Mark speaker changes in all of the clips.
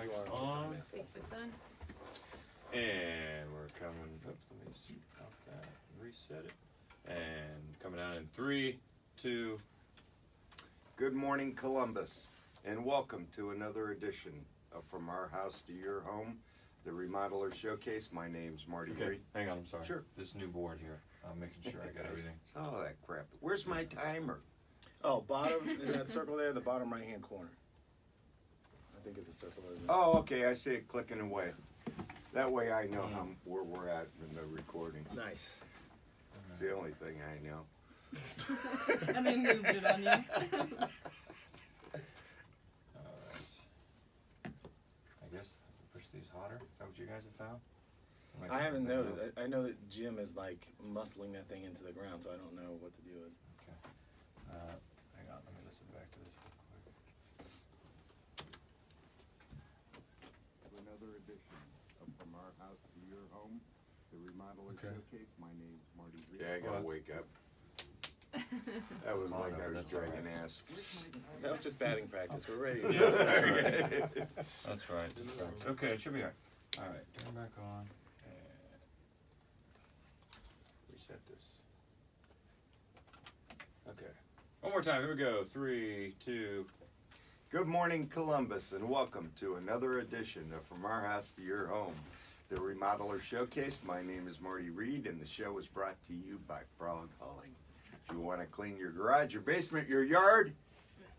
Speaker 1: Mic's on.
Speaker 2: Sweep 6 on.
Speaker 1: And we're coming, oops, let me stop that, reset it. And coming down in 3, 2.
Speaker 3: Good morning, Columbus, and welcome to another edition of From Our House to Your Home, the Remodeler Showcase. My name's Marty
Speaker 1: Okay,
Speaker 3: Reed.
Speaker 1: hang on, I'm sorry.
Speaker 3: Sure.
Speaker 1: This new board here. I'm making sure I got everything.
Speaker 3: Oh, that crap. Where's my timer?
Speaker 4: Oh, bottom, in that circle there, the bottom right-hand corner. I think it's a circle, isn't it?
Speaker 3: Oh, okay, I see it clicking away. That way I know where we're at in the recording.
Speaker 4: Nice.
Speaker 3: It's the only thing I know.
Speaker 2: And they moved it on you.
Speaker 1: I guess to push these hotter. Is that what you guys have found?
Speaker 4: I haven't noticed. I know that Jim is like muscling that thing into the ground, so I don't know what to do with it.
Speaker 1: Okay. Hang on, let me listen back to this real quick.
Speaker 3: Another edition of From Our House to Your Home, the Remodeler
Speaker 1: Okay.
Speaker 3: Showcase. My name's Marty Reed. Yeah, I gotta wake up. That was like I was
Speaker 1: That's
Speaker 3: dragging
Speaker 1: all right.
Speaker 3: ass.
Speaker 4: That was just batting practice. We're ready.
Speaker 1: Yeah, that's right. That's right. Okay, it should be alright. Alright, turn back on. And reset this. Okay. One more time, here we go. 3, 2.
Speaker 3: Good morning, Columbus, and welcome to another edition of From Our House to Your Home, the Remodeler Showcase. My name is Marty Reed, and the show is brought to you by Frog Hauling. If you want to clean your garage, your basement, your yard,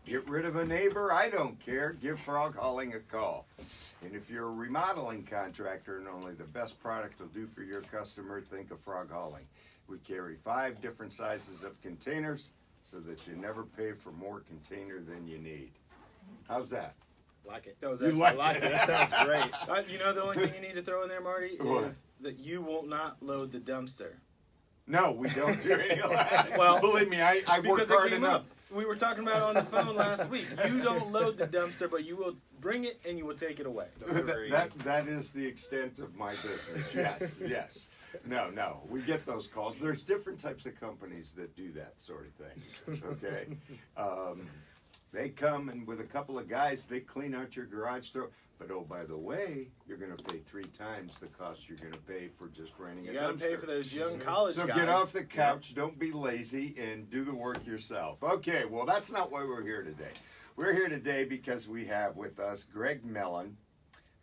Speaker 3: get rid of a neighbor, I don't care, give Frog Hauling a call. And if you're a remodeling contractor and only the best product will do for your customer, think of Frog Hauling. We carry 5 different sizes of containers so that you never pay for more container than you need. How's that?
Speaker 4: Like it. That was
Speaker 3: You
Speaker 4: excellent.
Speaker 3: like it?
Speaker 4: That sounds great. You know the only thing you need to throw in there, Marty,
Speaker 3: What?
Speaker 4: is that you will not load the dumpster.
Speaker 3: No, we don't do any of that.
Speaker 4: Well,
Speaker 3: believe me, I work
Speaker 4: Because it
Speaker 3: hard
Speaker 4: came
Speaker 3: enough.
Speaker 4: up. We were talking about it on the phone last week. You don't load the dumpster, but you will bring it and you will take it away.
Speaker 3: That is the extent of my business. Yes, yes. No, we get those calls. There's different types of companies that do that sort of thing. Okay, they come and with a couple of guys, they clean out your garage door. But oh, by the way, you're going to pay 3 times the cost you're going to pay for just renting
Speaker 4: You
Speaker 3: a
Speaker 4: got to
Speaker 3: dumpster.
Speaker 4: pay for those young college
Speaker 3: So
Speaker 4: guys.
Speaker 3: get off the couch, don't be lazy, and do the work yourself. Okay, well, that's not why we're here today. We're here today because we have with us Greg Mellon,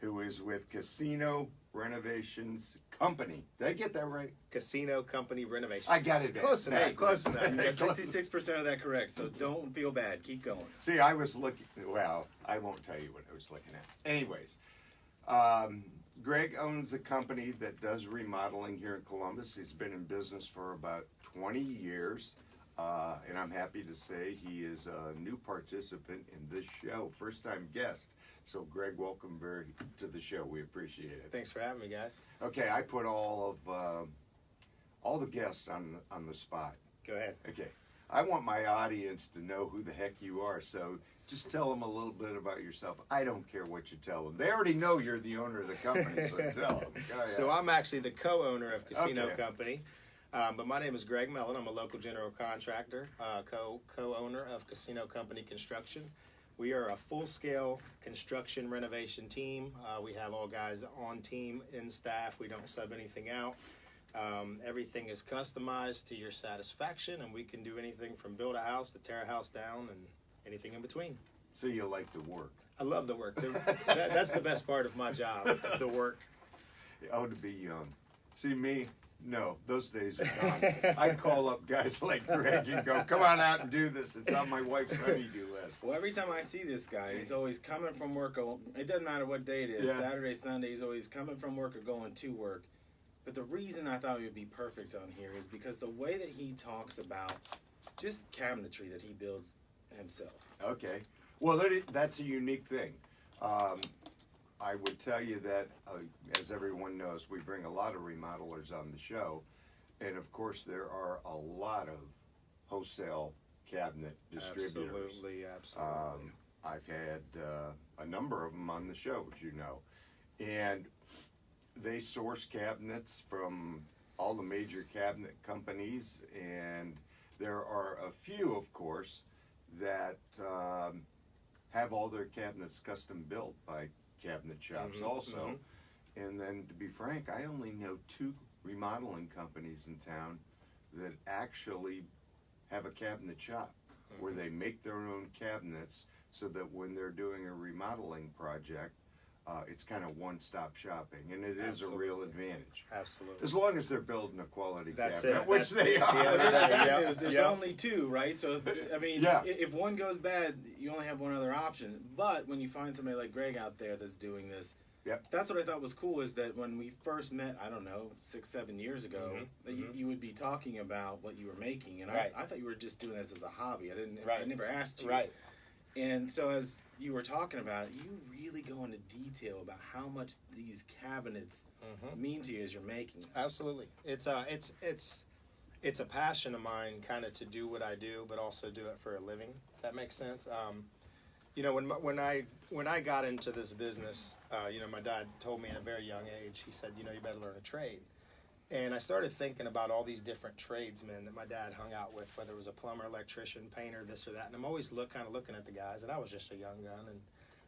Speaker 3: who is with Casino Renovations Company. Did I get that right?
Speaker 4: Casino Company Renovations.
Speaker 3: I got it.
Speaker 4: Close enough.
Speaker 3: Hey,
Speaker 4: Close enough. You got
Speaker 3: Close.
Speaker 4: 66% of that correct, so don't feel bad. Keep going.
Speaker 3: See, I was looking, well, I won't tell you what I was looking at. Anyways, Greg owns a company that does remodeling here in Columbus. He's been in business for about 20 years. And I'm happy to say he is a new participant in this show, first time guest. So Greg, welcome to the show. We appreciate it.
Speaker 4: Thanks for having me, guys.
Speaker 3: Okay, I put all the guests on the spot.
Speaker 4: Go ahead.
Speaker 3: Okay, I want my audience to know who the heck you are. So just tell them a little bit about yourself. I don't care what you tell them. They already know you're the owner of the company, so tell them. Go ahead.
Speaker 4: So I'm actually the co-owner of Casino
Speaker 3: Okay.
Speaker 4: Company. But my name is Greg Mellon. I'm a local general contractor, co-owner of Casino Company Construction. We are a full-scale construction renovation team. We have all guys on team, in staff. We don't sub anything out. Everything is customized to your satisfaction, and we can do anything from build a house to tear a house down and anything in between.
Speaker 3: So you like to work.
Speaker 4: I love the work. That's the best part of my job, is the work.
Speaker 3: Oh, to be young. See me? No, those days are gone. I call up guys like Greg and go, come on out and do this. It's on my wife's honey-do list.
Speaker 4: Well, every time I see this guy, he's always coming from work. It doesn't matter what day it is,
Speaker 3: Yeah.
Speaker 4: Saturday, Sunday, he's always coming from work or going to work. But the reason I thought he would be perfect on here is because the way that he talks about just cabinetry that he builds himself.
Speaker 3: Okay. Well, that's a unique thing. I would tell you that, as everyone knows, we bring a lot of remodelers on the show. And, of course, there are a lot of wholesale cabinet distributors.
Speaker 4: Absolutely.
Speaker 3: I've had a number of them on the show, as you know. And they source cabinets from all the major cabinet companies. And there are a few, of course, that have all their cabinets custom built by cabinet shops
Speaker 4: Mhm,
Speaker 3: also. And then, to be frank, I only know 2 remodeling companies in town that actually have a cabinet shop where they make their own cabinets, so that when they're doing a remodeling project, it's kind of one-stop shopping, and it is a real
Speaker 4: Absolutely.
Speaker 3: advantage.
Speaker 4: Absolutely.
Speaker 3: As long as they're building a quality
Speaker 4: That's
Speaker 3: cabinet,
Speaker 4: it.
Speaker 3: which
Speaker 4: That's
Speaker 3: they
Speaker 4: the
Speaker 3: are.
Speaker 4: other day.
Speaker 5: That
Speaker 4: Yep,
Speaker 5: is, there's
Speaker 4: yep.
Speaker 5: only 2, right? So, I mean,
Speaker 3: Yeah.
Speaker 5: if one goes bad, you only have one other option. But when you find somebody like Greg out there that's doing this,
Speaker 3: Yep.
Speaker 5: that's what I thought was cool, is that when we first met, I don't know, 6-7 years ago, that you would be talking about what you were making. And
Speaker 4: Right.
Speaker 5: I thought you were just doing this as a hobby. I
Speaker 4: Right.
Speaker 5: never asked you.
Speaker 4: Right.
Speaker 5: And so as you were talking about it, you really go into detail about how much these cabinets mean to you as you're making.
Speaker 4: Absolutely. It's a passion of mine, kind of, to do what I do, but also do it for a living. If that makes sense. You know, when I got into this business, you know, my dad told me at a very young age. He said, you know, you better learn a trade. And I started thinking about all these different tradesmen that my dad hung out with, whether it was a plumber, electrician, painter, this or that. And I'm always kind of looking at the guys, and I was just a young gun, and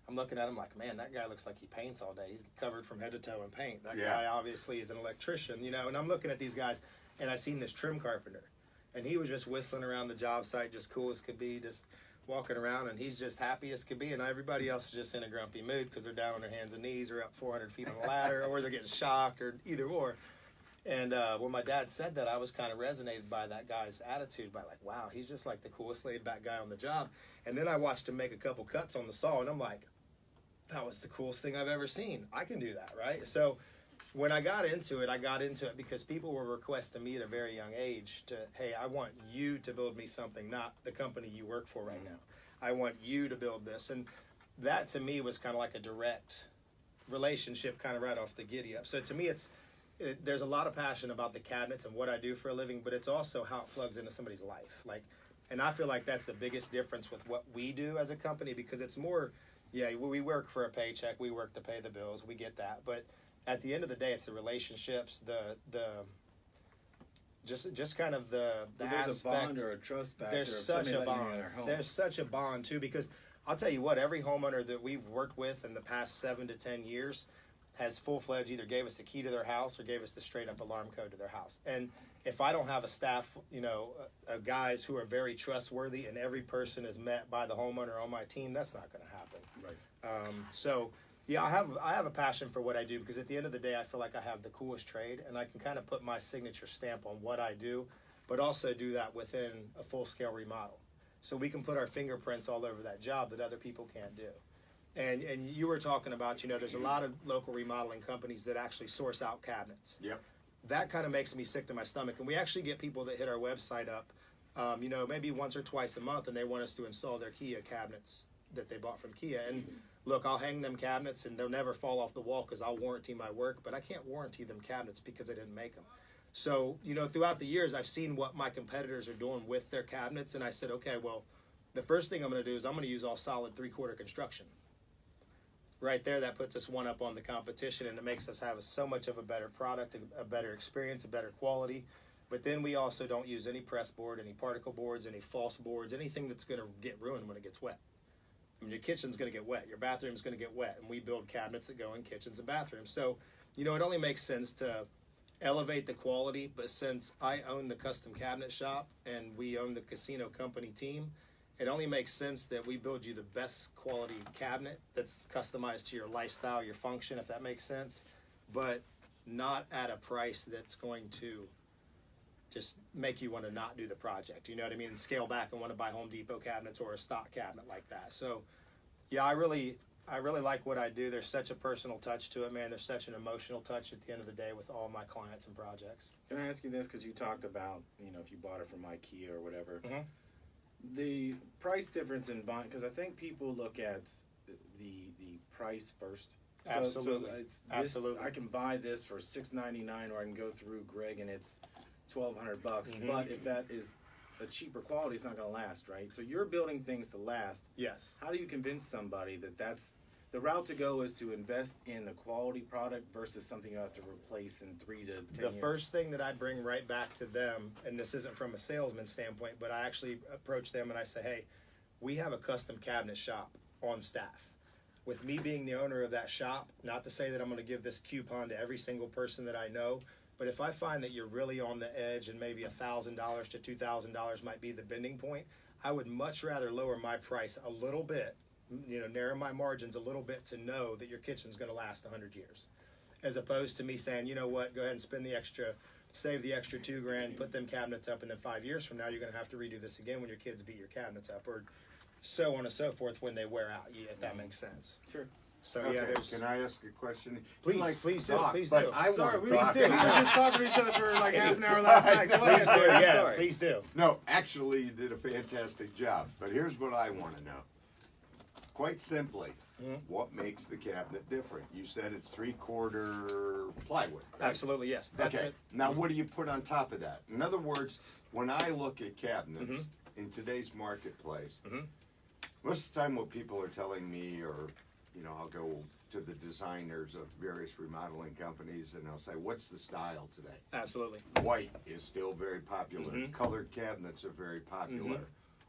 Speaker 4: I'm looking at him like, man, that guy looks like he paints all day. He's covered from head to toe in paint. That
Speaker 3: Yeah.
Speaker 4: guy obviously is an electrician, you know. And I'm looking at these guys, and I seen this trim carpenter, and he was just whistling around the job site, just cool as could be, just walking around, and he's just happy as could be, and everybody else is just in a grumpy mood because they're down on their hands and knees, or up 400 feet on a ladder, or they're getting shocked, or either or. And when my dad said that, I was kind of resonated by that guy's attitude, by like, wow, he's just like the coolest laid back guy on the job. And then I watched him make a couple cuts on the saw, and I'm like, that was the coolest thing I've ever seen. I can do that, right? So when I got into it because people were requesting me at a very young age to, hey, I want you to build me something, not the company you work for right now. I want you to build this. And that to me was kind of like a direct relationship, kind of right off the giddy up. So to me, there's a lot of passion about the cabinets and what I do for a living, but it's also how it plugs into somebody's life. Like, and I feel like that's the biggest difference with what we do as a company, because it's more, yeah, we work for a paycheck, we work to pay the bills, we get that, but at the end of the day, it's the relationships, just kind of the
Speaker 5: There's
Speaker 4: aspect.
Speaker 5: a bond or a trust factor.
Speaker 4: There's
Speaker 5: of
Speaker 4: such
Speaker 5: somebody
Speaker 4: a
Speaker 5: letting you in
Speaker 4: bond.
Speaker 5: their home.
Speaker 4: There's such a bond too, because I'll tell you what, every homeowner that we've worked with in the past 7 to 10 years has full-fledged either gave us a key to their house or gave us the straight-up alarm code to their house. And if I don't have a staff, you know, of guys who are very trustworthy, and every person is met by the homeowner on my team, that's not going to happen.
Speaker 5: Right.
Speaker 4: So, yeah, I have a passion for what I do, because at the end of the day, I feel like I have the coolest trade, and I can kind of put my signature stamp on what I do, but also do that within a full-scale remodel. So we can put our fingerprints all over that job that other people can't do. And you were talking about, you know, there's a lot of local remodeling companies that actually source out cabinets.
Speaker 3: Yep.
Speaker 4: That kind of makes me sick to my stomach. And we actually get people that hit our website up, you know, maybe once or twice a month, and they want us to install their Kia cabinets that they bought from Kia. And look, I'll hang them cabinets, and they'll never fall off the wall because I'll warranty my work, but I can't warranty them cabinets because I didn't make them. So, you know, throughout the years, I've seen what my competitors are doing with their cabinets, and I said, okay, well, the first thing I'm going to do is I'm going to use all solid 3/4 construction. Right there, that puts us one up on the competition, and it makes us have so much of a better product, a better experience, a better quality. But then we also don't use any press board, any particle boards, any false boards, anything that's going to get ruined when it gets wet. I mean, your kitchen's going to get wet, your bathroom's going to get wet, and we build cabinets that go in kitchens and bathrooms. So, you know, it only makes sense to elevate the quality, but since I own the custom cabinet shop and we own the casino company team, it only makes sense that we build you the best quality cabinet that's customized to your lifestyle, your function, if that makes sense, but not at a price that's going to just make you want to not do the project. You know what I mean? And scale back and want to buy Home Depot cabinets or a stock cabinet like that. So, yeah, I really like what I do. There's such a personal touch to it, man. There's such an emotional touch at the end of the day with all my clients and projects.
Speaker 5: Can I ask you this? Because you talked about, you know, if you bought it from IKEA or whatever.
Speaker 4: Mhm.
Speaker 5: The price difference in buying, because I think people look at the price first.
Speaker 4: Absolutely.
Speaker 5: So it's this,
Speaker 4: Absolutely.
Speaker 5: I can buy this for $6.99, or I can go through Greg and it's $1,200.
Speaker 4: Mhm.
Speaker 5: But if that is a cheaper quality, it's not going to last, right? So you're building things to last.
Speaker 4: Yes.
Speaker 5: How do you convince somebody that that's the route to go, is to invest in the quality product versus something you have to replace in 3 to 10
Speaker 4: The
Speaker 5: years?
Speaker 4: first thing that I bring right back to them, and this isn't from a salesman standpoint, but I actually approach them and I say, hey, we have a custom cabinet shop on staff. with me being the owner of that shop, not to say that I'm going to give this coupon to every single person that I know, but if I find that you're really on the edge and maybe $1,000 to $2,000 might be the bending point, I would much rather lower my price a little bit, narrow my margins a little bit to know that your kitchen's going to last 100 years. As opposed to me saying, you know what, go ahead and spend the extra, save the extra $2,000, put them cabinets up, and then 5 years from now you're going to have to redo this again when your kids beat your cabinets up, or so on and so forth when they wear out, if that makes sense.
Speaker 5: Sure.
Speaker 4: So
Speaker 3: Okay,
Speaker 4: yeah, there's.
Speaker 3: can I ask a question?
Speaker 4: Please,
Speaker 3: He likes
Speaker 4: please
Speaker 3: to
Speaker 4: do,
Speaker 3: talk,
Speaker 4: please
Speaker 3: but
Speaker 4: do.
Speaker 3: I
Speaker 5: Sorry,
Speaker 3: want
Speaker 5: we
Speaker 3: to
Speaker 5: just
Speaker 3: talk.
Speaker 5: did. We were just talking to each other for like half an hour last night. Go
Speaker 4: Please
Speaker 5: ahead.
Speaker 4: do, yeah,
Speaker 2: sorry.
Speaker 4: please do.
Speaker 3: No, actually, you did a fantastic job. But here's what I want to know. Quite simply, what makes the cabinet different? You said it's 3/4 plywood. Right?
Speaker 4: Absolutely, yes. That's
Speaker 3: Okay.
Speaker 4: it.
Speaker 3: Now, what do you put on top of that? In other words, when I look at cabinets in today's marketplace, most of the time what people are telling me, or I'll go to the designers of various remodeling companies and I'll say, what's the style today?
Speaker 4: Absolutely.
Speaker 3: White is still very popular. Colored cabinets are very popular.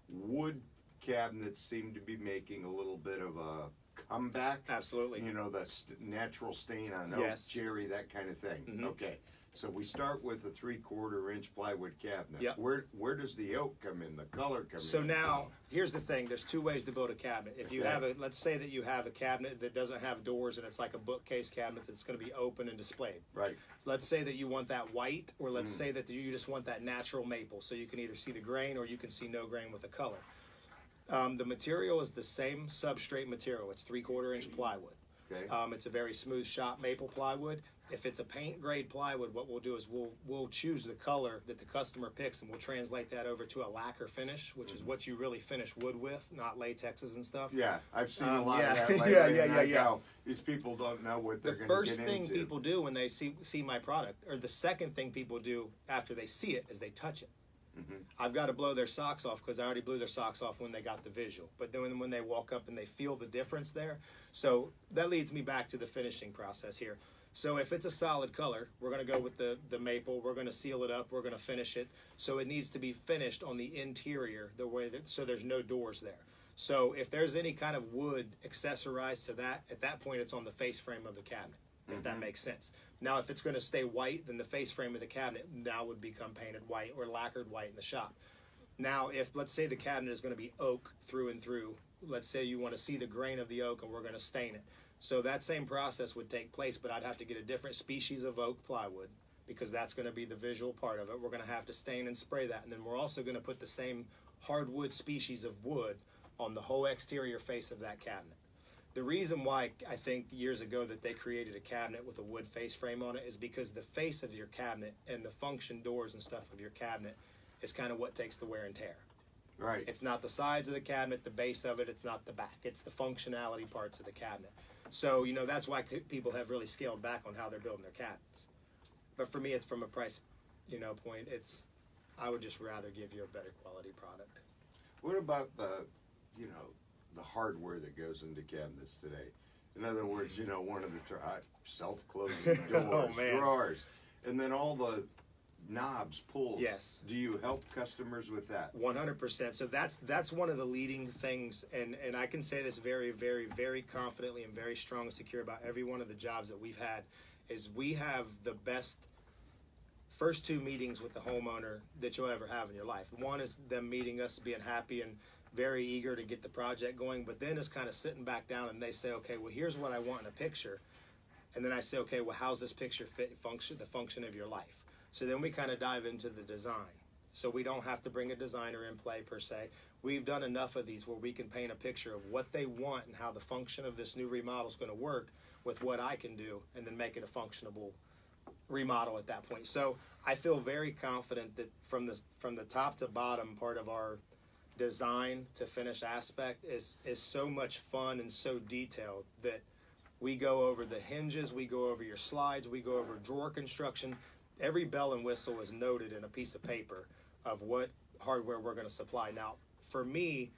Speaker 3: Wood cabinets seem to be making a little bit of a comeback.
Speaker 4: Absolutely.
Speaker 3: The natural stain on oak,
Speaker 4: Yes.
Speaker 3: cherry, that kind of thing. Okay, so we start with a 3/4 inch plywood cabinet.
Speaker 4: Yep.
Speaker 3: Where does the oak come in? The color come in?
Speaker 4: So now, here's the thing. There's two ways to build a cabinet. If you have let's say that you have a cabinet that doesn't have doors and it's like a bookcase cabinet that's going to be open and displayed.
Speaker 3: Right.
Speaker 4: So let's say that you want that white, or let's say that you just want that natural maple, so you can either see the grain or you can see no grain with the color. The material is the same substrate material. It's 3/4 inch plywood.
Speaker 3: Okay.
Speaker 4: It's a very smooth shop maple plywood. If it's a paint grade plywood, what we'll do is we'll choose the color that the customer picks, and we'll translate that over to a lacquer finish, which is what you really finish wood with, not latexes and stuff.
Speaker 3: Yeah, I've seen a lot of
Speaker 4: yeah.
Speaker 3: that lately.
Speaker 4: Yeah.
Speaker 3: and I go, these people don't know what they're
Speaker 4: The
Speaker 3: going to
Speaker 4: first
Speaker 3: get
Speaker 4: thing
Speaker 3: into.
Speaker 4: people do when they see my product, or the second thing people do after they see it, is they touch it. I've got to blow their socks off because I already blew their socks off when they got the visual. But then when they walk up and they feel the difference there, so that leads me back to the finishing process here. So if it's a solid color, we're going to go with the maple. We're going to seal it up. We're going to finish it. So it needs to be finished on the interior the way that so there's no doors there. So if there's any kind of wood accessorized to that, at that point it's on the face frame of the cabinet, if that makes sense. Now, if it's going to stay white, then the face frame of the cabinet now would become painted white or lacquered white in the shop. Now, if let's say the cabinet is going to be oak through and through, let's say you want to see the grain of the oak and we're going to stain it. So that same process would take place, but I'd have to get a different species of oak plywood because that's going to be the visual part of it. We're going to have to stain and spray that. And then we're also going to put the same hardwood species of wood on the whole exterior face of that cabinet. The reason why I think years ago that they created a cabinet with a wood face frame on it is because the face of your cabinet and the function doors and stuff of your cabinet is kind of what takes the wear and tear.
Speaker 3: Right.
Speaker 4: It's not the sides of the cabinet, the base of it, it's not the back. It's the functionality parts of the cabinet. So, that's why people have really scaled back on how they're building their cabinets. But for me, it's from a price, point, I would just rather give you a better quality product.
Speaker 3: What about the hardware that goes into cabinets today? In other words, one of the self-closing doors,
Speaker 4: man.
Speaker 3: drawers, and then all the knobs, pulls.
Speaker 4: Yes.
Speaker 3: Do you help customers with that?
Speaker 4: 100%. So that's one of the leading things, and I can say this very, very, very confidently and very strong and secure about every one of the jobs that we've had, is we have the best first two meetings with the homeowner that you'll ever have in your life. One is them meeting us, being happy and very eager to get the project going, but then it's kind of sitting back down and they say, okay, well, here's what I want in a picture. And then I say, okay, well, how's this picture fit the function of your life? So then we kind of dive into the design. So we don't have to bring a designer in play per se. We've done enough of these where we can paint a picture of what they want and how the function of this new remodel is going to work with what I can do, and then make it a functionable remodel at that point. So I feel very confident that from the top to bottom part of our design to finish aspect is so much fun and so detailed that we go over the hinges, we go over your slides, we go over drawer construction. Every bell and whistle is noted in a piece of paper of what hardware we're going to supply. Now, for me,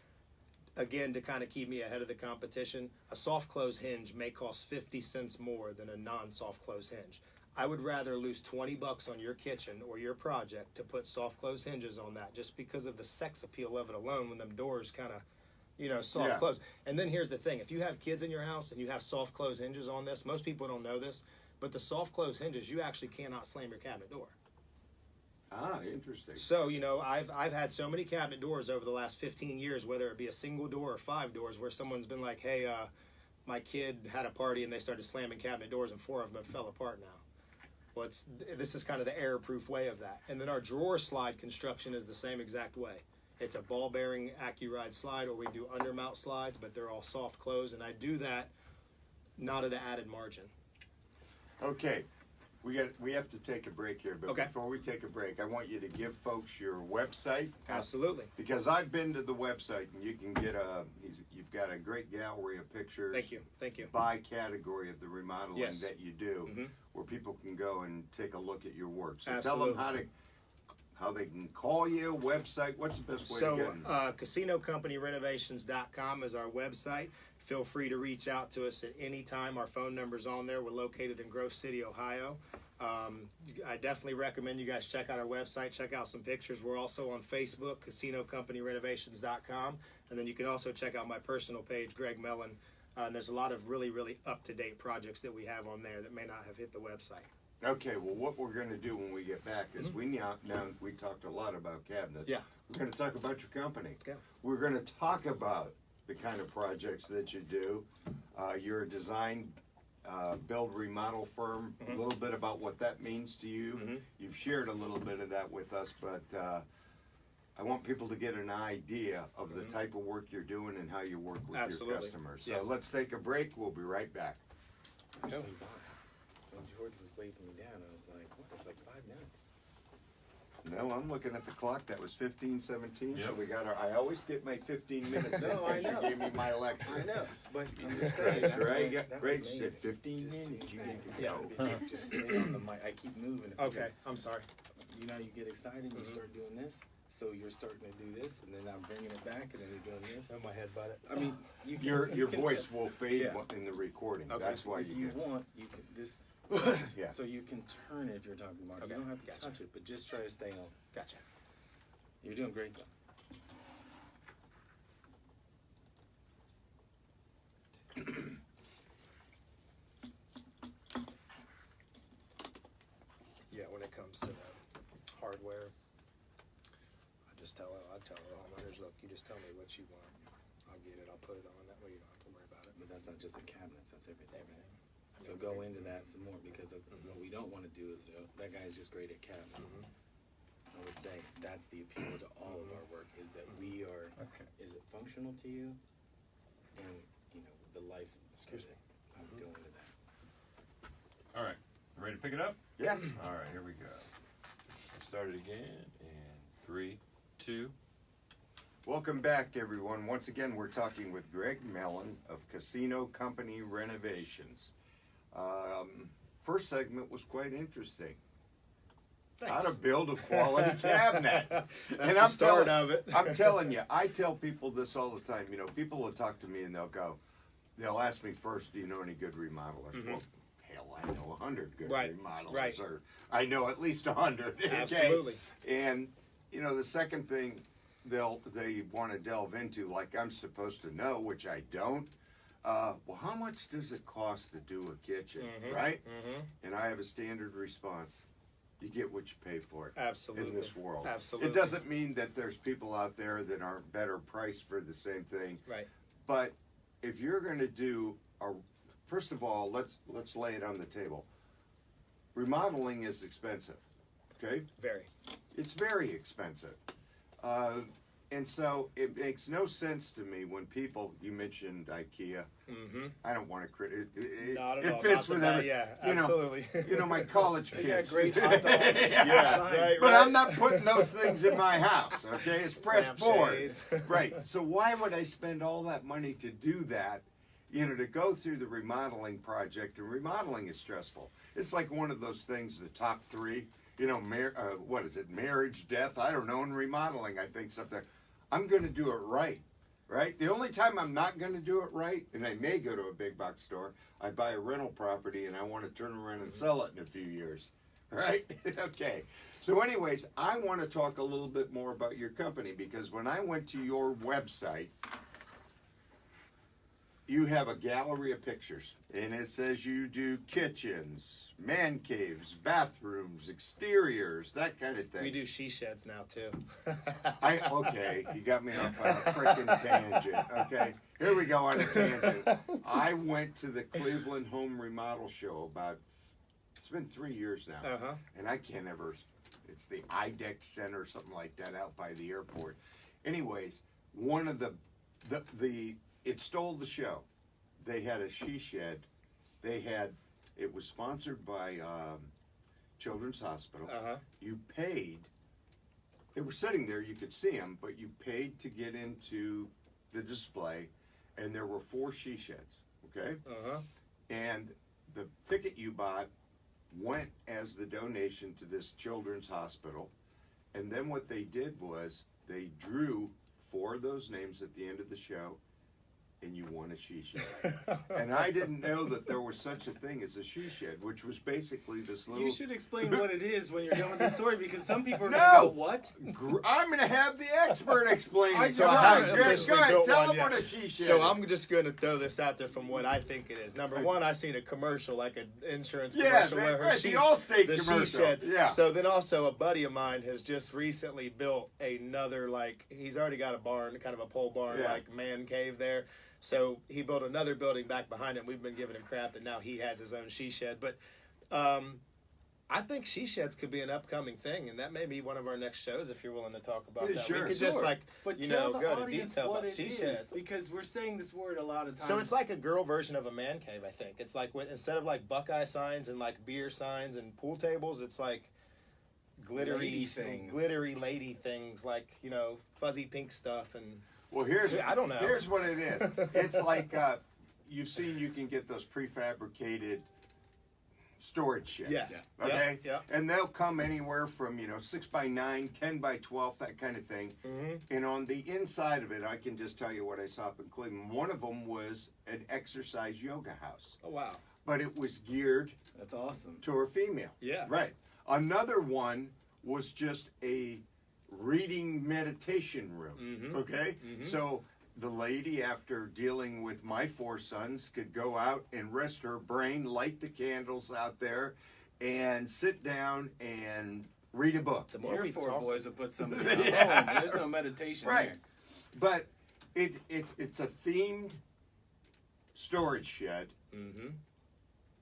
Speaker 4: again, to kind of keep me ahead of the competition, a soft close hinge may cost 50 cents more than a non-soft close hinge. I would rather lose $20 on your kitchen or your project to put soft close hinges on that, just because of the sex appeal of it alone when them doors kind of soft
Speaker 3: Yeah.
Speaker 4: close. And then here's the thing: if you have kids in your house and you have soft close hinges on this, most people don't know this, but the soft close hinges, you actually cannot slam your cabinet door.
Speaker 3: Ah, interesting.
Speaker 4: So, I've had so many cabinet doors over the last 15 years, whether it be a single door or 5 doors, where someone's been like, hey, my kid had a party and they started slamming cabinet doors and 4 of them fell apart now. Well, this is kind of the error-proof way of that. And then our drawer slide construction is the same exact way. It's a ball bearing AccuRide slide, or we do undermount slides, but they're all soft close, and I do that not at an added margin.
Speaker 3: Okay, we have to take a break here, but
Speaker 4: Okay.
Speaker 3: before we take a break, I want you to give folks your website.
Speaker 4: Absolutely.
Speaker 3: Because I've been to the website, and you can get you've got a great gallery of pictures.
Speaker 4: Thank you.
Speaker 3: By category of the remodeling
Speaker 4: Yes.
Speaker 3: that you do,
Speaker 4: Mhm.
Speaker 3: where people can go and take a look at your work. So
Speaker 4: Absolutely.
Speaker 3: tell them how they can call you, website. What's the best way to
Speaker 4: So,
Speaker 3: get them?
Speaker 4: CasinoCompanyRenovations.com is our website. Feel free to reach out to us at any time. Our phone number's on there. We're located in Grove City, Ohio. I definitely recommend you guys check out our website, check out some pictures. We're also on Facebook, CasinoCompanyRenovations.com. And then you can also check out my personal page, Greg Mellon. And there's a lot of really, really up-to-date projects that we have on there that may not have hit the website.
Speaker 3: Okay, well, what we're going to do when we get back is we talked a lot about cabinets.
Speaker 4: Yeah.
Speaker 3: We're going to talk about your company.
Speaker 4: Yeah.
Speaker 3: We're going to talk about the kind of projects that you do. You're a design, build, remodel firm. A little bit about what that means to you. You've shared a little bit of that with us, but I want people to get an idea of the type of work you're doing and how you work with your customers. So
Speaker 4: Yeah.
Speaker 3: let's take a break. We'll be right back.
Speaker 5: Actually, when George was waving me down, I was like, what? It's like 5 minutes.
Speaker 3: No, I'm looking at the clock. That was 15:17. So
Speaker 1: Yep.
Speaker 3: we got I always get my 15 minutes.
Speaker 5: No, I know.
Speaker 3: You gave me my lecture.
Speaker 5: I know, but I'm just saying.
Speaker 3: That's
Speaker 5: that
Speaker 3: right.
Speaker 5: was- that was
Speaker 3: Great. Said
Speaker 5: amazing.
Speaker 3: 15
Speaker 5: Just
Speaker 3: minutes.
Speaker 5: to-
Speaker 3: You need to
Speaker 4: Yeah.
Speaker 3: go.
Speaker 5: Just stay on the mic. I keep moving.
Speaker 4: Okay, I'm sorry.
Speaker 5: You know, you get excited, you start doing this. So you're starting to do this, and then I'm bringing it back, and then you're doing this.
Speaker 4: Oh, my head butted.
Speaker 5: I mean, you can,
Speaker 3: Your
Speaker 5: you can
Speaker 3: voice
Speaker 5: tell-
Speaker 3: will fade
Speaker 5: Yeah.
Speaker 3: in the recording.
Speaker 4: Okay.
Speaker 3: That's why
Speaker 5: if
Speaker 3: you
Speaker 5: you
Speaker 3: get.
Speaker 5: want, you can this.
Speaker 3: Yeah.
Speaker 5: So you can turn it if you're talking about it.
Speaker 4: Okay,
Speaker 5: You don't have to
Speaker 4: gotcha.
Speaker 5: touch it, but just try to stay on.
Speaker 4: Gotcha.
Speaker 5: You're doing great, though.
Speaker 4: Yeah, when it comes to the hardware, I tell the homeowners, look, you just tell me what you want. I'll get it. I'll put it on. That way you don't have to worry about it.
Speaker 5: But that's not just the cabinets, that's everything.
Speaker 4: Everything.
Speaker 5: So go into that some more, because what we don't want to do is, that guy is just great at cabinets. I would say that's the appeal to all of our work, is that we are,
Speaker 1: Okay.
Speaker 5: is it functional to you? And, the life.
Speaker 4: Excuse me.
Speaker 5: I would go into that.
Speaker 1: All right. Ready to pick it up?
Speaker 3: Yeah.
Speaker 1: All right, here we go. We'll start it again in 3, 2.
Speaker 3: Welcome back, everyone. Once again, we're talking with Greg Mellon of Casino Company Renovations. First segment was quite interesting. How to build a quality cabinet.
Speaker 4: That's the start of it.
Speaker 3: I'm telling you, I tell people this all the time. People will talk to me and they'll ask me first, do you know any good remodelers? Well, hell, I know 100 good
Speaker 4: Right,
Speaker 3: remodelers.
Speaker 4: right.
Speaker 3: Or I know at least 100. Okay?
Speaker 4: Absolutely.
Speaker 3: And, the second thing they want to delve into, like I'm supposed to know, which I don't, well, how much does it cost to do a kitchen, right? And I have a standard response. You get what you pay for it.
Speaker 4: Absolutely.
Speaker 3: In this world.
Speaker 4: Absolutely.
Speaker 3: It doesn't mean that there's people out there that aren't better priced for the same thing.
Speaker 4: Right.
Speaker 3: But if you're going to do first of all, let's lay it on the table. Remodeling is expensive. Okay?
Speaker 4: Very.
Speaker 3: It's very expensive. And so it makes no sense to me when you mentioned IKEA. I don't want to criticize.
Speaker 4: Not at all.
Speaker 3: It fits
Speaker 4: Not
Speaker 3: with
Speaker 4: the
Speaker 3: every,
Speaker 4: yeah, absolutely.
Speaker 3: my college kids.
Speaker 5: They got great hot dogs.
Speaker 3: Yeah,
Speaker 4: right,
Speaker 3: but
Speaker 4: right.
Speaker 3: I'm not putting those things in my house, okay? It's pressed board.
Speaker 4: Lampshades.
Speaker 3: Right. So why would I spend all that money to do that? To go through the remodeling project, and remodeling is stressful. It's like one of those things, the top 3, what is it, marriage, death, I don't know, and remodeling, I think something. I'm going to do it right? The only time I'm not going to do it right, and I may go to a big box store, I buy a rental property and I want to turn around and sell it in a few years, right? Okay. So anyways, I want to talk a little bit more about your company, because when I went to your website, you have a gallery of pictures, and it says you do kitchens, man caves, bathrooms, exteriors, that kind of thing.
Speaker 4: We do she sheds now too.
Speaker 3: Okay, you got me off on a freaking tangent. Okay, here we go on a tangent. I went to the Cleveland Home Remodel Show it's been 3 years now, and I can't ever. It's the IDEX Center or something like that out by the airport. Anyways, one of it stole the show. They had a she shed. It was sponsored by Children's Hospital. You paid. They were sitting there, you could see them, but you paid to get into the display, and there were 4 she sheds, okay? And the ticket you bought went as the donation to this children's hospital, and then what they did was they drew 4 of those names at the end of the show, and you won a she shed. And I didn't know that there was such a thing as a she shed, which was basically this little...
Speaker 5: You should explain what it is when you're telling the story, because some people are
Speaker 3: No!
Speaker 5: going to go, what?
Speaker 3: I'm going to have the expert explain it.
Speaker 4: So I haven't
Speaker 3: Go ahead,
Speaker 4: officially built
Speaker 3: tell
Speaker 4: one
Speaker 3: them
Speaker 4: yet.
Speaker 3: what a she shed
Speaker 4: So
Speaker 3: is.
Speaker 4: I'm just going to throw this out there from what I think it is. Number one, I seen a commercial, like an insurance
Speaker 3: Yeah,
Speaker 4: commercial, where
Speaker 3: right,
Speaker 4: her
Speaker 3: the Allstate
Speaker 4: the
Speaker 3: commercial.
Speaker 4: she shed.
Speaker 3: Yeah.
Speaker 4: So then also a buddy of mine has just recently built another, like, he's already got a barn, kind of a pole barn,
Speaker 3: Yeah.
Speaker 4: like man cave there. So he built another building back behind him. We've been giving him crap that now he has his own she shed. But I think she sheds could be an upcoming thing, and that may be one of our next shows if you're willing to talk about
Speaker 3: Yeah,
Speaker 4: that.
Speaker 3: sure.
Speaker 4: We could just
Speaker 5: But tell the
Speaker 4: go into
Speaker 5: audience
Speaker 4: detail
Speaker 5: what
Speaker 4: about
Speaker 5: it
Speaker 4: she
Speaker 5: is,
Speaker 4: sheds.
Speaker 5: because we're saying this word a lot of times.
Speaker 4: So it's like a girl version of a man cave, I think. It's like instead of like Buckeye signs and like beer signs and pool tables, it's like glittery lady things, like, you know, fuzzy pink stuff and.
Speaker 3: Well,
Speaker 4: I don't know.
Speaker 3: Here's what it is. It's like you've seen you can get those prefabricated storage sheds.
Speaker 4: Yeah.
Speaker 3: Okay.
Speaker 4: Yeah.
Speaker 3: And they'll come anywhere from 6x9, 10x12, that kind of thing. And on the inside of it, I can just tell you what I saw up in Cleveland. One of them was an exercise yoga house,
Speaker 4: Oh wow.
Speaker 3: but it was geared
Speaker 5: That's awesome.
Speaker 3: to a female.
Speaker 4: Yeah.
Speaker 3: Right. Another one was just a reading meditation room. Okay? So the lady, after dealing with my 4 sons, could go out and rest her brain, light the candles out there, and sit down and read a book.
Speaker 4: The more
Speaker 5: Your
Speaker 4: we
Speaker 5: 4
Speaker 4: talk,
Speaker 5: boys will put something in the
Speaker 3: Yeah.
Speaker 5: home. There's no meditation
Speaker 3: Right.
Speaker 5: there.
Speaker 3: But it's a themed storage shed,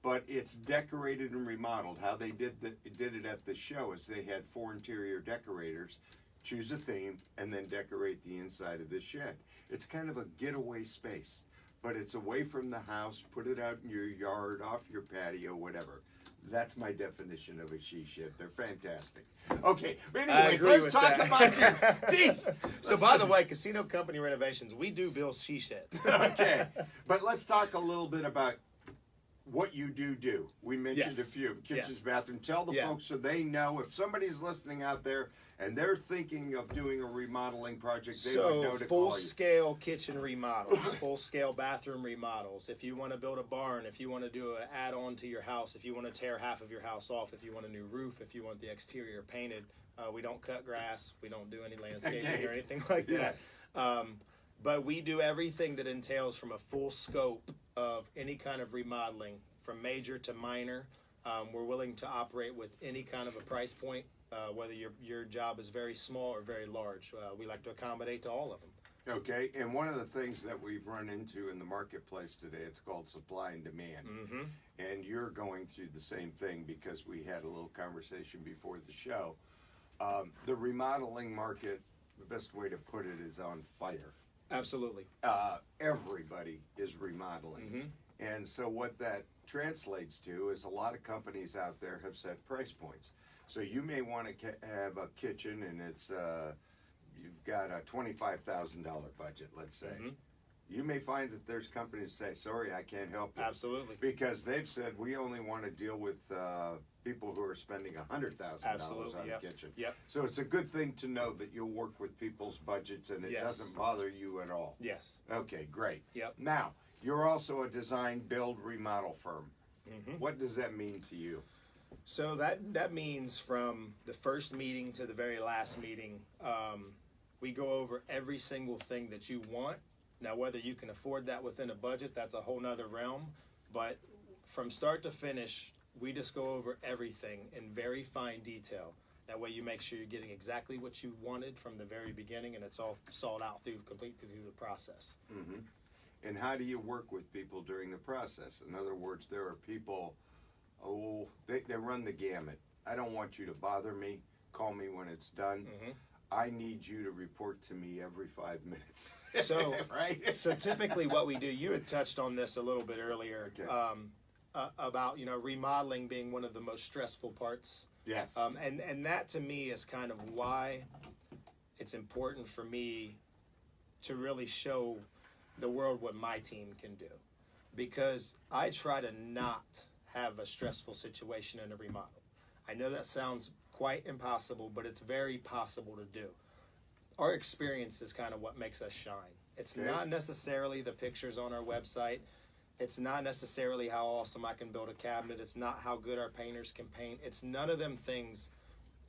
Speaker 3: but it's decorated and remodeled. How they did it at the show is they had 4 interior decorators choose a theme and then decorate the inside of this shed. It's kind of a getaway space, but it's away from the house. Put it out in your yard, off your patio, whatever. That's my definition of a she shed. They're fantastic. Okay, anyways,
Speaker 4: agree
Speaker 3: let's
Speaker 4: with
Speaker 3: talk
Speaker 4: that.
Speaker 3: about this. Jeez.
Speaker 4: So by the way, Casino Company Renovations, we do build she sheds.
Speaker 3: Okay, but let's talk a little bit about what you do. We mentioned
Speaker 4: Yes.
Speaker 3: a few kitchens,
Speaker 4: Yes.
Speaker 3: bathroom. Tell the
Speaker 4: Yeah.
Speaker 3: folks so they know if somebody's listening out there and they're thinking of doing a remodeling project, they would know
Speaker 4: So
Speaker 3: to
Speaker 4: full
Speaker 3: call you.
Speaker 4: scale kitchen remodels, full scale bathroom remodels. If you want to build a barn, if you want to do an add on to your house, if you want to tear half of your house off, if you want a new roof, if you want the exterior painted, we don't cut grass, we don't do any landscaping
Speaker 3: Okay.
Speaker 4: or anything like
Speaker 3: Yeah.
Speaker 4: that. But we do everything that entails from a full scope of any kind of remodeling, from major to minor. We're willing to operate with any kind of a price point, whether your job is very small or very large. We like to accommodate to all of them.
Speaker 3: Okay, and one of the things that we've run into in the marketplace today, it's called supply and demand. And you're going through the same thing because we had a little conversation before the show. The remodeling market, the best way to put it, is on fire.
Speaker 4: Absolutely.
Speaker 3: Everybody is remodeling. And so what that translates to is a lot of companies out there have set price points. So you may want to have a kitchen and it's you've got a $25,000 budget, let's say. You may find that there's companies that say, sorry, I can't help you.
Speaker 4: Absolutely.
Speaker 3: Because they've said we only want to deal with people who are spending $100,000
Speaker 4: Absolutely,
Speaker 3: on
Speaker 4: yep.
Speaker 3: a kitchen.
Speaker 4: Yep.
Speaker 3: So it's a good thing to know that you'll work with people's budgets and it
Speaker 4: Yes.
Speaker 3: doesn't bother you at all.
Speaker 4: Yes.
Speaker 3: Okay, great.
Speaker 4: Yep.
Speaker 3: Now, you're also a design, build, remodel firm. What does that mean to you?
Speaker 4: So that means from the first meeting to the very last meeting, we go over every single thing that you want, Now, whether you can afford that within a budget, that's a whole nother realm. But from start to finish, we just go over everything in very fine detail. That way you make sure you're getting exactly what you wanted from the very beginning, and it's all sought out completely through the process.
Speaker 3: Mm-hmm. And how do you work with people during the process? In other words, there are people, they run the gamut. I don't want you to bother me. Call me when it's done.
Speaker 4: Mm-hmm.
Speaker 3: I need you to report to me every 5 minutes.
Speaker 4: So,
Speaker 3: right?
Speaker 4: So typically what we do, you had touched on this a little bit earlier,
Speaker 3: Okay.
Speaker 4: about, remodeling being one of the most stressful parts.
Speaker 3: Yes.
Speaker 4: And that to me is kind of why it's important for me to really show the world what my team can do. Because I try to not have a stressful situation in a remodel. I know that sounds quite impossible, but it's very possible to do. Our experience is kind of what makes us shine. It's
Speaker 3: Okay.
Speaker 4: not necessarily the pictures on our website. It's not necessarily how awesome I can build a cabinet. It's not how good our painters can paint. It's none of them things.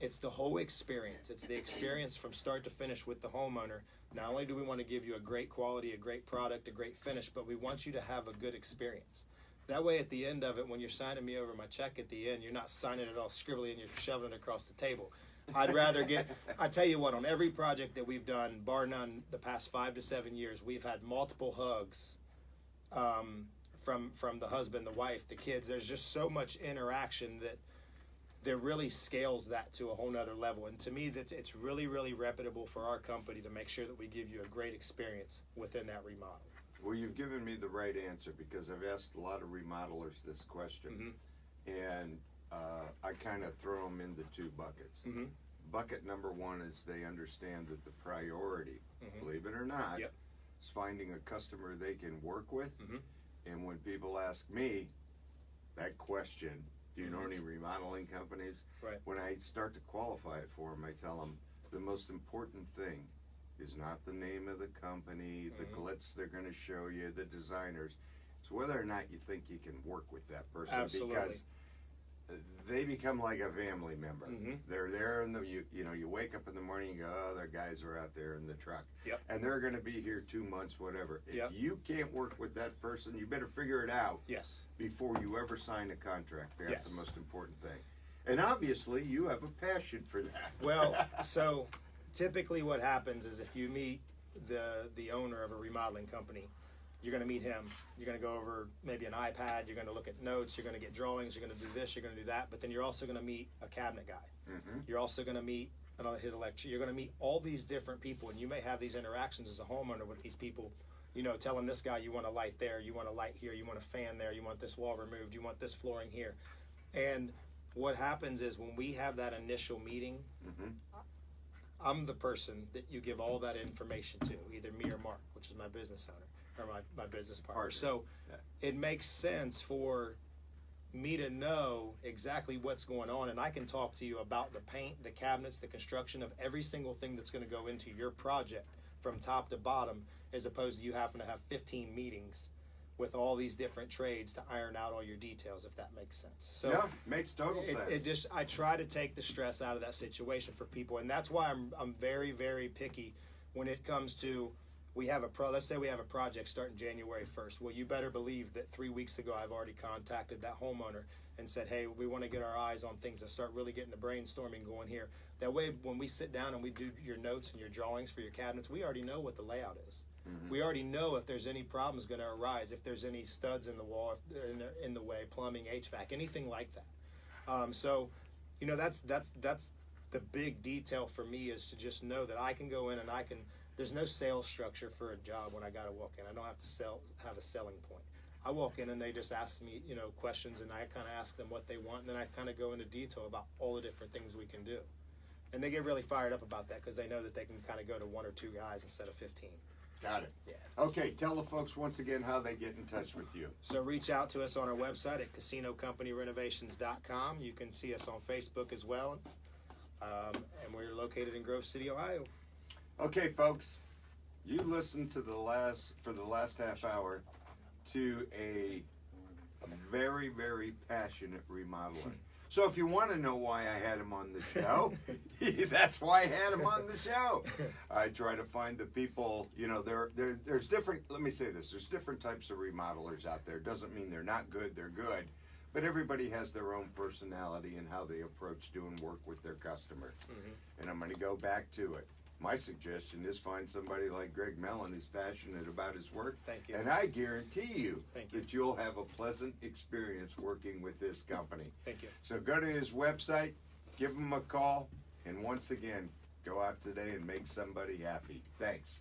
Speaker 4: It's the whole experience. It's the experience from start to finish with the homeowner. Not only do we want to give you a great quality, a great product, a great finish, but we want you to have a good experience. That way at the end of it, when you're signing me over my check at the end, you're not signing it all scribbly and you're shoving it across the table. I'd rather I tell you what, on every project that we've done, bar none, the past 5 to 7 years, we've had multiple hugs from the husband, the wife, the kids. There's just so much interaction that really scales that to a whole nother level. And to me, it's really, really reputable for our company to make sure that we give you a great experience within that remodel.
Speaker 3: Well, you've given me the right answer because I've asked a lot of remodelers this question.
Speaker 4: Mm-hmm.
Speaker 3: And I kind of throw them into 2 buckets.
Speaker 4: Mm-hmm.
Speaker 3: Bucket number 1 is they understand that the priority,
Speaker 4: Mm-hmm.
Speaker 3: believe it or not,
Speaker 4: Yep.
Speaker 3: is finding a customer they can work with.
Speaker 4: Mm-hmm.
Speaker 3: And when people ask me that question, do you know any remodeling companies?
Speaker 4: Right.
Speaker 3: When I start to qualify it for them, I tell them the most important thing is not the name of the company, the
Speaker 4: Mm-hmm.
Speaker 3: glitz they're going to show you, the designers. It's whether or not you think you can work with that person.
Speaker 4: Absolutely.
Speaker 3: Because they become like a family member.
Speaker 4: Mm-hmm.
Speaker 3: They're there, and you wake up in the morning and go, oh, their guys are out there in the truck.
Speaker 4: Yep.
Speaker 3: And they're going to be here 2 months, whatever.
Speaker 4: Yep.
Speaker 3: If you can't work with that person, you better figure it out
Speaker 4: Yes.
Speaker 3: before you ever sign a contract. That's
Speaker 4: Yes.
Speaker 3: the most important thing. And obviously, you have a passion for that.
Speaker 4: Well, so typically what happens is if you meet the owner of a remodeling company, you're going to meet him. You're going to go over maybe an iPad. You're going to look at notes. You're going to get drawings. You're going to do this. You're going to do that. But then you're also going to meet a cabinet guy.
Speaker 3: Mm-hmm.
Speaker 4: You're also going to meet his electrician. You're going to meet all these different people, and you may have these interactions as a homeowner with these people. Telling this guy you want a light there, you want a light here, you want a fan there, you want this wall removed, you want this flooring here. And what happens is when we have that initial meeting,
Speaker 3: Mm-hmm.
Speaker 4: I'm the person that you give all that information to, either me or Mark, which is my business owner, or my business partner. So
Speaker 3: Yeah.
Speaker 4: it makes sense for me to know exactly what's going on, and I can talk to you about the paint, the cabinets, the construction of every single thing that's going to go into your project from top to bottom, as opposed to you having to have 15 meetings with all these different trades to iron out all your details, if that makes sense. So
Speaker 3: yeah, makes total sense.
Speaker 4: I try to take the stress out of that situation for people, and that's why I'm very, very picky when it comes to let's say we have a project starting January 1st. Well, you better believe that 3 weeks ago I've already contacted that homeowner and said, hey, we want to get our eyes on things and start really getting the brainstorming going here. That way, when we sit down and we do your notes and your drawings for your cabinets, we already know what the layout is. Mm-hmm. We already know if there's any problems going to arise, if there's any studs in the wall, if they're in the way, plumbing, HVAC, anything like that. So, that's the big detail for me, is to just know that I can go in and there's no sales structure for a job when I got to walk in. I don't have to have a selling point. I walk in and they just ask me, questions, and I kind of ask them what they want, and then I kind of go into detail about all the different things we can do. And they get really fired up about that because they know that they can kind of go to 1 or 2 guys instead of 15.
Speaker 3: Got it.
Speaker 4: Yeah.
Speaker 3: Okay, tell the folks once again how they get in touch with you.
Speaker 4: So reach out to us on our website at CasinoCompanyRenovations.com. You can see us on Facebook as well. And we're located in Grove City, Ohio.
Speaker 3: Okay, folks, you listened to for the last half hour to a very, very passionate remodeler. So if you want to know why I had him on the show, that's why I had him on the show. I try to find the people, you know, there's different, let me say this, there's different types of remodelers out there. Doesn't mean they're not good, they're good. But everybody has their own personality and how they approach doing work with their customer. And I'm going to go back to it. My suggestion is find somebody like Greg Mellon who's passionate about his work.
Speaker 4: Thank you.
Speaker 3: And I guarantee you,
Speaker 4: Thank you.
Speaker 3: that you'll have a pleasant experience working with this company.
Speaker 4: Thank you.
Speaker 3: So go to his website, give him a call, and once again, go out today and make somebody happy. Thanks.